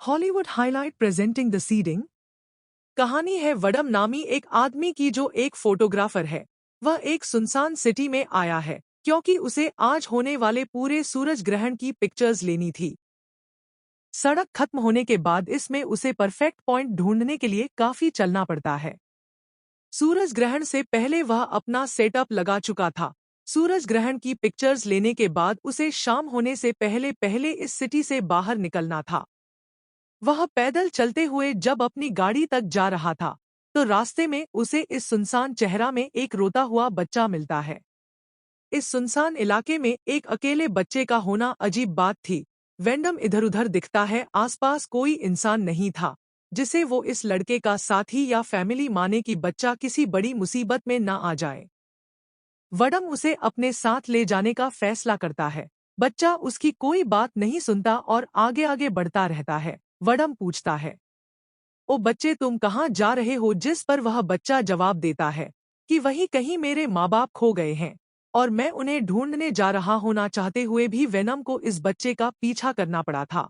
Hollywood highlight presenting the seeding. कहानी है वडम नामी एक आदमी की जो एक फोटोग्राफर है। वह एक सुनसान सिटी में आया है क्योंकि उसे आज होने वाले पूरे सूरज ग्रहण की पिक्चर्स लेनी थी। सड़क खत्म होने के बाद इसमें उसे परफेक्ट पॉइंट ढूंढने के लिए काफी चलना पड़ता है। सूरज ग्रहण से पहले वह अपना सेटअप लगा चुका था। सूरज ग्रहण की पिक्चर्स लेने के बाद उसे शाम होने से पहले पहले इस सिटी से बाहर निकलना था। वह पैदल चलते हुए जब अपनी गाड़ी तक जा रहा था तो रास्ते में उसे इस सुनसान चेहरा में एक रोता हुआ बच्चा मिलता है। इस सुनसान इलाके में एक अकेले बच्चे का होना अजीब बात थी। वेंडम इधर-उधर दिखता है, आसपास कोई इंसान नहीं था जिसे वो इस लड़के का साथी या फैमिली माने कि बच्चा किसी बड़ी मुसीबत में ना आ जाए। वडम उसे अपने साथ ले जाने का फैसला करता है। बच्चा उसकी कोई बात नहीं सुनता और आगे आगे बढ़ता रहता है। वडम पूछता है, ओ बच्चे तुम कहाँ जा रहे हो? जिस पर वह बच्चा जवाब देता है कि वहीं कहीं मेरे माँ बाप खो गए हैं और मैं उन्हें ढूंढने जा रहा होना चाहते हुए भी वेनम को इस बच्चे का पीछा करना पड़ा था।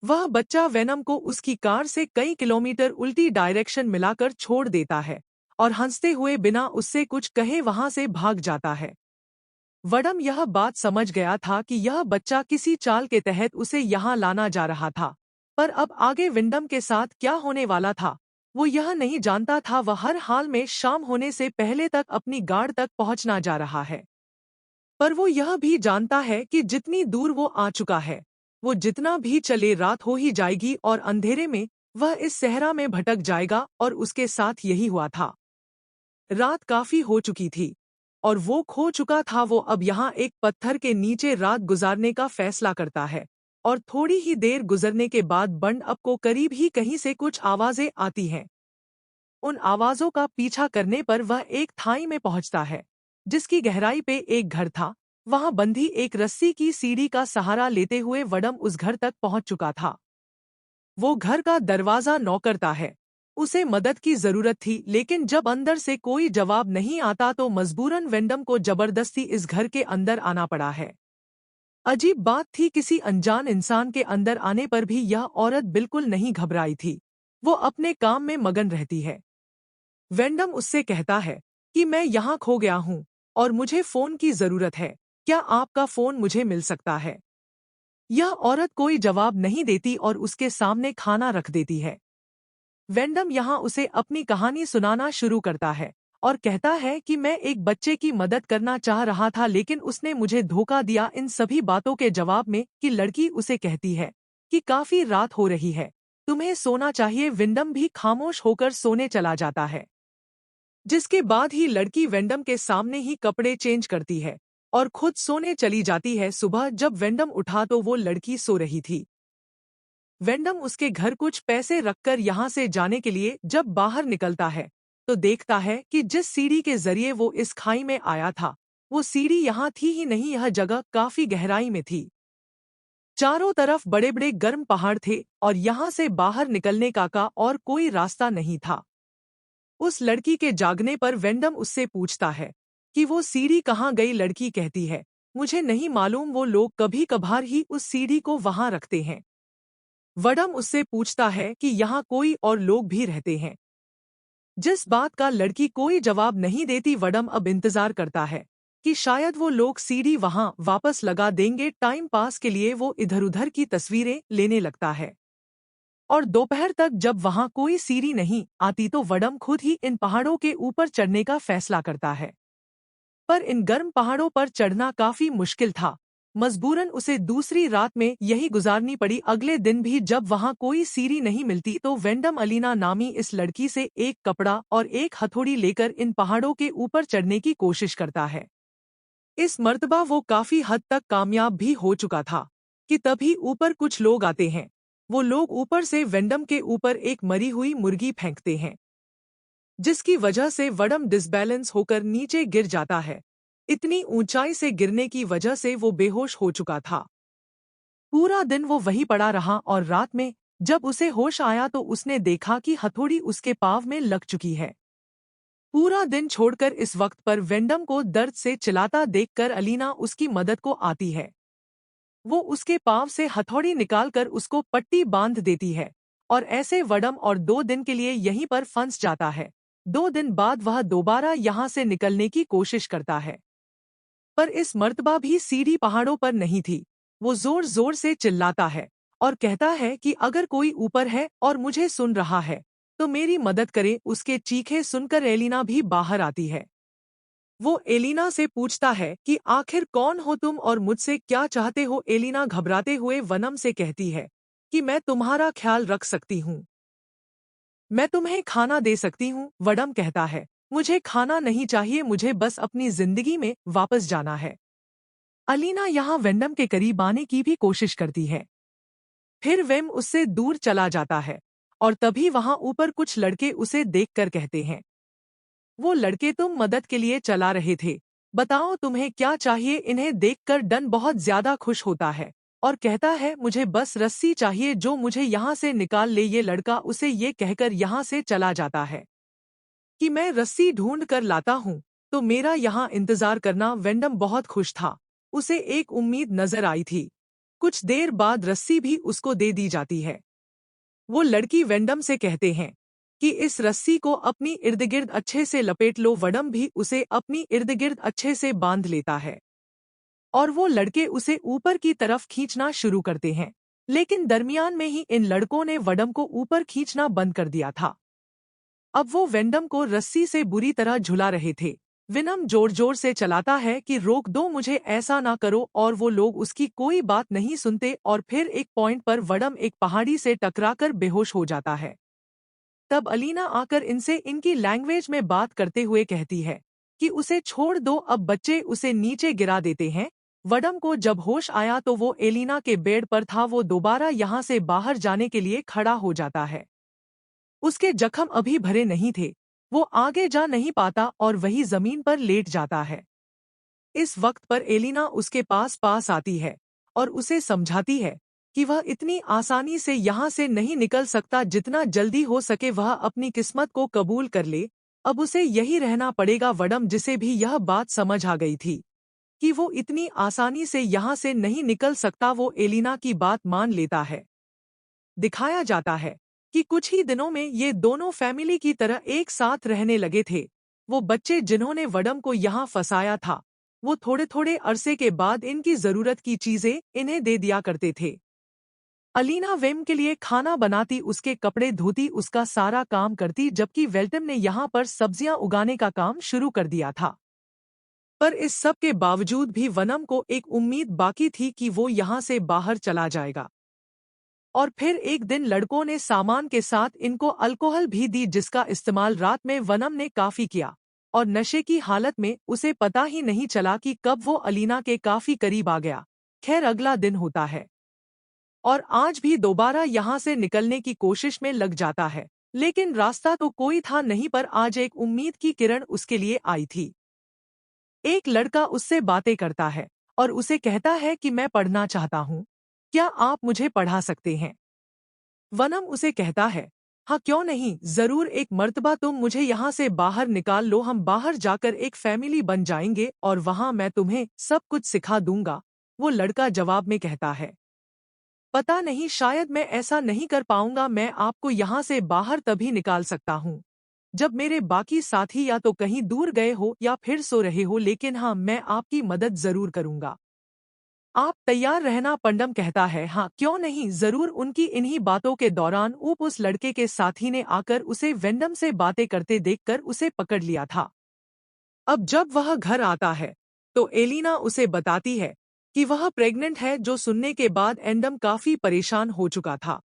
वह बच्चा वेनम को उसकी कार से कई किलोमीटर उल्टी डायरेक्शन मिलाकर छोड़ देता है और हंसते हुए बिना उससे कुछ कहे वहां से भाग जाता है। वडम यह बात समझ गया था कि यह बच्चा किसी चाल के तहत उसे यहाँ लाना जा रहा था, पर अब आगे विंडम के साथ क्या होने वाला था वो यह नहीं जानता था। वह हर हाल में शाम होने से पहले तक अपनी गाड़ तक पहुंचना जा रहा है, पर वो यह भी जानता है कि जितनी दूर वो आ चुका है, वो जितना भी चले रात हो ही जाएगी और अंधेरे में वह इस सहरा में भटक जाएगा और उसके साथ यही हुआ था। रात काफी हो चुकी थी और वो खो चुका था। वो अब यहाँ एक पत्थर के नीचे रात गुजारने का फैसला करता है और थोड़ी ही देर गुजरने के बाद बंड अप को करीब ही कहीं से कुछ आवाजें आती हैं। उन आवाजों का पीछा करने पर वह एक थाई में पहुंचता है जिसकी गहराई पे एक घर था। वहां बंधी एक रस्सी की सीढ़ी का सहारा लेते हुए वडम उस घर तक पहुंच चुका था। वो घर का दरवाजा नॉक करता है। उसे मदद की जरूरत थी, लेकिन जब अंदर से कोई जवाब नहीं आता तो मजबूरन वेंडम को जबरदस्ती इस घर के अंदर आना पड़ा है। अजीब बात थी, किसी अनजान इंसान के अंदर आने पर भी यह औरत बिल्कुल नहीं घबराई थी। वो अपने काम में मगन रहती है। वेंडम उससे कहता है कि मैं यहाँ खो गया हूँ और मुझे फोन की जरूरत है। क्या आपका फोन मुझे मिल सकता है? यह औरत कोई जवाब नहीं देती और उसके सामने खाना रख देती है। वेंडम यहाँ उसे अपनी कहानी सुनाना शुरू करता है और कहता है कि मैं एक बच्चे की मदद करना चाह रहा था लेकिन उसने मुझे धोखा दिया। इन सभी बातों के जवाब में कि लड़की उसे कहती है कि काफी रात हो रही है, तुम्हें सोना चाहिए। विंडम भी खामोश होकर सोने चला जाता है, जिसके बाद ही लड़की वेंडम के सामने ही कपड़े चेंज करती है और खुद सोने चली जाती है। सुबह जब वेंडम उठा तो वो लड़की सो रही थी। वेंडम उसके घर कुछ पैसे रखकर यहाँ से जाने के लिए जब बाहर निकलता है तो देखता है कि जिस सीढ़ी के जरिए वो इस खाई में आया था वो सीढ़ी यहाँ थी ही नहीं। यह जगह काफी गहराई में थी। चारों तरफ बड़े बड़े गर्म पहाड़ थे और यहाँ से बाहर निकलने का और कोई रास्ता नहीं था। उस लड़की के जागने पर वेंडम उससे पूछता है कि वो सीढ़ी कहाँ गई। लड़की कहती है, मुझे नहीं मालूम, वो लोग कभी कभार ही उस सीढ़ी को वहां रखते हैं। वडम उससे पूछता है कि यहाँ कोई और लोग भी रहते हैं, जिस बात का लड़की कोई जवाब नहीं देती। वडम अब इंतजार करता है कि शायद वो लोग सीढ़ी वहां वापस लगा देंगे। टाइम पास के लिए वो इधर-उधर की तस्वीरें लेने लगता है और दोपहर तक जब वहां कोई सीढ़ी नहीं आती तो वडम खुद ही इन पहाड़ों के ऊपर चढ़ने का फैसला करता है, पर इन गर्म पहाड़ों पर चढ़ना काफी मुश्किल था। मजबूरन उसे दूसरी रात में यही गुजारनी पड़ी। अगले दिन भी जब वहां कोई सीढ़ी नहीं मिलती तो वेंडम अलीना नामी इस लड़की से एक कपड़ा और एक हथौड़ी लेकर इन पहाड़ों के ऊपर चढ़ने की कोशिश करता है। इस मर्तबा वो काफी हद तक कामयाब भी हो चुका था कि तभी ऊपर कुछ लोग आते हैं। वो लोग ऊपर से वेंडम के ऊपर एक मरी हुई मुर्गी फेंकते हैं, जिसकी वजह से वडम डिसबैलेंस होकर नीचे गिर जाता है। इतनी ऊंचाई से गिरने की वजह से वो बेहोश हो चुका था। पूरा दिन वो वहीं पड़ा रहा और रात में जब उसे होश आया तो उसने देखा कि हथौड़ी उसके पाँव में लग चुकी है। पूरा दिन छोड़कर इस वक्त पर वेंडम को दर्द से चिल्लाता देखकर अलीना उसकी मदद को आती है। वो उसके पाँव से हथौड़ी निकालकर उसको पट्टी बांध देती है और ऐसे वडम और 2 दिन के लिए यहीं पर फंस जाता है। 2 दिन बाद वह दोबारा यहाँ से निकलने की कोशिश करता है, पर इस मर्तबा भी सीढ़ी पहाड़ों पर नहीं थी। वो जोर जोर से चिल्लाता है और कहता है कि अगर कोई ऊपर है और मुझे सुन रहा है तो मेरी मदद करे। उसके चीखे सुनकर एलिना भी बाहर आती है। वो एलिना से पूछता है कि आखिर कौन हो तुम और मुझसे क्या चाहते हो। एलिना घबराते हुए वनम से कहती है कि मैं तुम्हारा ख्याल रख सकती हूँ, मैं तुम्हें खाना दे सकती हूँ। वडम कहता है, मुझे खाना नहीं चाहिए, मुझे बस अपनी जिंदगी में वापस जाना है। अलीना यहाँ वेंडम के करीब आने की भी कोशिश करती है, फिर वेम उससे दूर चला जाता है और तभी वहां ऊपर कुछ लड़के उसे देखकर कहते हैं, वो लड़के तुम मदद के लिए चला रहे थे, बताओ तुम्हें क्या चाहिए। इन्हें देखकर डन बहुत ज्यादा खुश होता है और कहता है, मुझे बस रस्सी चाहिए जो मुझे यहाँ से निकाल ले। ये लड़का उसे ये कहकर यहाँ से चला जाता है कि मैं रस्सी ढूंढ कर लाता हूँ, तो मेरा यहाँ इंतजार करना। वेंडम बहुत खुश था, उसे एक उम्मीद नजर आई थी। कुछ देर बाद रस्सी भी उसको दे दी जाती है। वो लड़की वेंडम से कहते हैं कि इस रस्सी को अपनी इर्दगिर्द अच्छे से लपेट लो। वडम भी उसे अपनी इर्दगिर्द अच्छे से बांध लेता है और वो लड़के उसे ऊपर की तरफ खींचना शुरू करते हैं, लेकिन दरमियान में ही इन लड़कों ने वडम को ऊपर खींचना बंद कर दिया था। अब वो वेंडम को रस्सी से बुरी तरह झुला रहे थे। विनम जोर जोर से चलाता है कि रोक दो मुझे, ऐसा ना करो, और वो लोग उसकी कोई बात नहीं सुनते और फिर एक पॉइंट पर वडम एक पहाड़ी से टकराकर बेहोश हो जाता है। तब अलीना आकर इनसे इनकी लैंग्वेज में बात करते हुए कहती है कि उसे छोड़ दो। अब बच्चे उसे नीचे गिरा देते हैं। वडम को जब होश आया तो वो एलिना के बेड पर था। वो दोबारा यहाँ से बाहर जाने के लिए खड़ा हो जाता है। उसके जख्म अभी भरे नहीं थे, वो आगे जा नहीं पाता और वही जमीन पर लेट जाता है। इस वक्त पर एलिना उसके पास पास आती है और उसे समझाती है कि वह इतनी आसानी से यहाँ से नहीं निकल सकता, जितना जल्दी हो सके वह अपनी किस्मत को कबूल कर ले। अब उसे यही रहना पड़ेगा। वडम, जिसे भी यह बात समझ आ गई थी कि वो इतनी आसानी से यहाँ से नहीं निकल सकता, वो एलिना की बात मान लेता है। दिखाया जाता है कि कुछ ही दिनों में ये दोनों फैमिली की तरह एक साथ रहने लगे थे। वो बच्चे जिन्होंने वडम को यहाँ फंसाया था, वो थोड़े थोड़े अरसे के बाद इनकी जरूरत की चीजें इन्हें दे दिया करते थे। अलीना वेम के लिए खाना बनाती, उसके कपड़े धोती, उसका सारा काम करती, जबकि वेल्टम ने यहाँ पर सब्जियां उगाने का काम शुरू कर दिया था। पर इस सब के बावजूद भी वनम को एक उम्मीद बाकी थी कि वो यहाँ से बाहर चला जाएगा। और फिर एक दिन लड़कों ने सामान के साथ इनको अल्कोहल भी दी, जिसका इस्तेमाल रात में वनम ने काफी किया और नशे की हालत में उसे पता ही नहीं चला कि कब वो अलीना के काफी करीब आ गया। खैर, अगला दिन होता है और आज भी दोबारा यहाँ से निकलने की कोशिश में लग जाता है, लेकिन रास्ता तो कोई था नहीं। पर आज एक उम्मीद की किरण उसके लिए आई थी। एक लड़का उससे बातें करता है और उसे कहता है कि मैं पढ़ना चाहता हूँ, क्या आप मुझे पढ़ा सकते हैं। वनम उसे कहता है, हाँ क्यों नहीं, जरूर, एक मर्तबा तुम मुझे यहाँ से बाहर निकाल लो, हम बाहर जाकर एक फैमिली बन जाएंगे और वहाँ मैं तुम्हें सब कुछ सिखा दूंगा। वो लड़का जवाब में कहता है, पता नहीं, शायद मैं ऐसा नहीं कर पाऊंगा। मैं आपको यहाँ से बाहर तभी निकाल सकता हूँ जब मेरे बाकी साथी या तो कहीं दूर गए हो या फिर सो रहे हो, लेकिन हाँ, मैं आपकी मदद जरूर करूंगा। आप तैयार रहना। पंडम कहता है, हाँ क्यों नहीं, जरूर। उनकी इन्हीं बातों के दौरान उस लड़के के साथी ने आकर उसे वेंडम से बातें करते देखकर उसे पकड़ लिया था। अब जब वह घर आता है तो एलिना उसे बताती है कि वह प्रेग्नेंट है, जो सुनने के बाद एंडम काफी परेशान हो चुका था।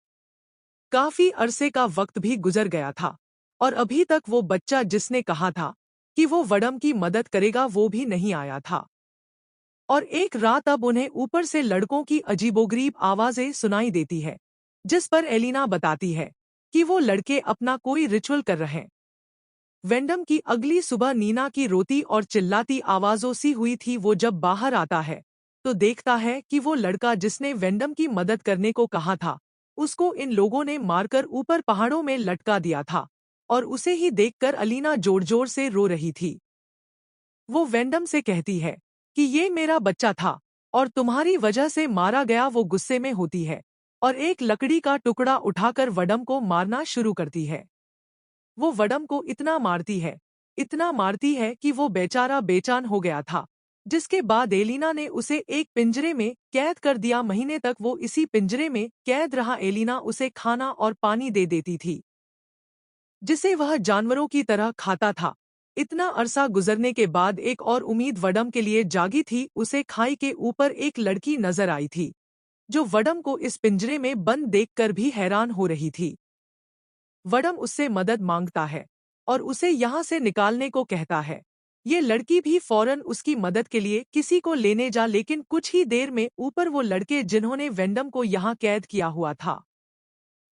काफी अरसे का वक्त भी गुजर गया था और अभी तक वो बच्चा जिसने कहा था कि वो वडम की मदद करेगा, वो भी नहीं आया था। और एक रात अब उन्हें ऊपर से लड़कों की अजीबोगरीब आवाजें सुनाई देती है, जिस पर एलिना बताती है कि वो लड़के अपना कोई रिचुअल कर रहे हैं। वेंडम की अगली सुबह नीना की रोती और चिल्लाती आवाजों सी हुई थी। वो जब बाहर आता है तो देखता है कि वो लड़का जिसने वेंडम की मदद करने को कहा था, उसको इन लोगों ने मारकर ऊपर पहाड़ों में लटका दिया था और उसे ही देखकर अलीना जोर जोर से रो रही थी। वो वेंडम से कहती है कि ये मेरा बच्चा था और तुम्हारी वजह से मारा गया वो गुस्से में होती है और एक लकड़ी का टुकड़ा उठाकर वडम को मारना शुरू करती है। वो वडम को इतना मारती है कि वो बेचारा बेचान हो गया था, जिसके बाद एलिना ने उसे एक पिंजरे में कैद कर दिया। महीने तक वो इसी पिंजरे में कैद रहा। एलिना उसे खाना और पानी दे देती थी, जिसे वह जानवरों की तरह खाता था। इतना अरसा गुजरने के बाद एक और उम्मीद वडम के लिए जागी थी। उसे खाई के ऊपर एक लड़की नजर आई थी, जो वडम को इस पिंजरे में बंद देखकर भी हैरान हो रही थी। वडम उससे मदद मांगता है और उसे यहाँ से निकालने को कहता है। ये लड़की भी फौरन उसकी मदद के लिए किसी को लेने जा, लेकिन कुछ ही देर में ऊपर वो लड़के जिन्होंने वेंडम को यहाँ कैद किया हुआ था,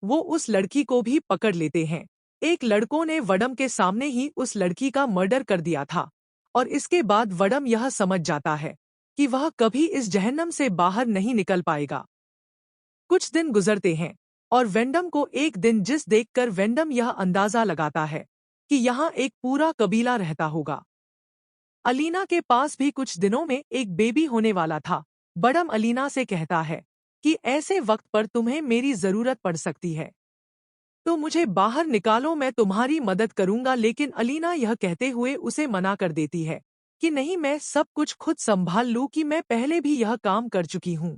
वो उस लड़की को भी पकड़ लेते हैं। एक लड़कों ने वडम के सामने ही उस लड़की का मर्डर कर दिया था और इसके बाद वडम यह समझ जाता है कि वह कभी इस जहन्नम से बाहर नहीं निकल पाएगा। कुछ दिन गुजरते हैं और वेंडम को एक दिन जिस देखकर वेंडम यह अंदाजा लगाता है कि यहाँ एक पूरा कबीला रहता होगा। अलीना के पास भी कुछ दिनों में एक बेबी होने वाला था। वडम अलीना से कहता है कि ऐसे वक्त पर तुम्हें मेरी जरूरत पड़ सकती है, तो मुझे बाहर निकालो, मैं तुम्हारी मदद करूंगा। लेकिन अलीना यह कहते हुए उसे मना कर देती है कि नहीं, मैं सब कुछ खुद संभाल लूं, कि मैं पहले भी यह काम कर चुकी हूं।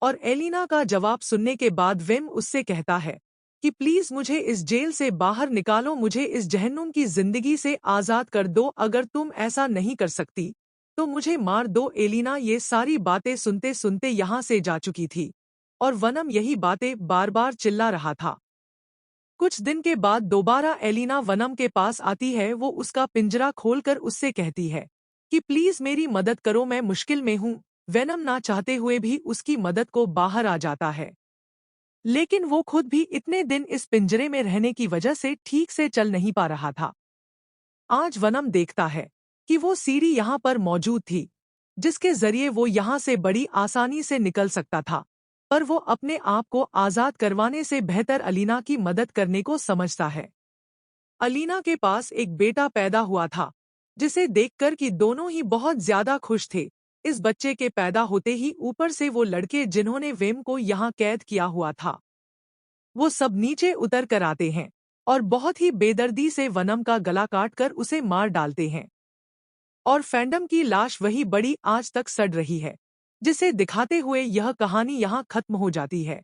और एलिना का जवाब सुनने के बाद वेम उससे कहता है कि प्लीज मुझे इस जेल से बाहर निकालो, मुझे इस जहन्नुम की जिंदगी से आज़ाद कर दो। अगर तुम ऐसा नहीं कर सकती तो मुझे मार दो। एलिना ये सारी बातें सुनते सुनते यहाँ से जा चुकी थी और वनम यही बातें बार बार चिल्ला रहा था। कुछ दिन के बाद दोबारा एलिना वनम के पास आती है। वो उसका पिंजरा खोलकर उससे कहती है कि प्लीज मेरी मदद करो, मैं मुश्किल में हूँ। वेनम ना चाहते हुए भी उसकी मदद को बाहर आ जाता है, लेकिन वो खुद भी इतने दिन इस पिंजरे में रहने की वजह से ठीक से चल नहीं पा रहा था। आज वनम देखता है कि वो सीढ़ी यहाँ पर मौजूद थी, जिसके जरिए वो यहाँ से बड़ी आसानी से निकल सकता था, पर वो अपने आप को आज़ाद करवाने से बेहतर अलीना की मदद करने को समझता है। अलीना के पास एक बेटा पैदा हुआ था, जिसे देखकर कि दोनों ही बहुत ज्यादा खुश थे। इस बच्चे के पैदा होते ही ऊपर से वो लड़के जिन्होंने वेम को यहाँ कैद किया हुआ था, वो सब नीचे उतर कर आते हैं और बहुत ही बेदर्दी से वनम का गला काटकर उसे मार डालते हैं। और फैंडम की लाश वही बड़ी आज तक सड़ रही है, जिसे दिखाते हुए यह कहानी यहाँ खत्म हो जाती है।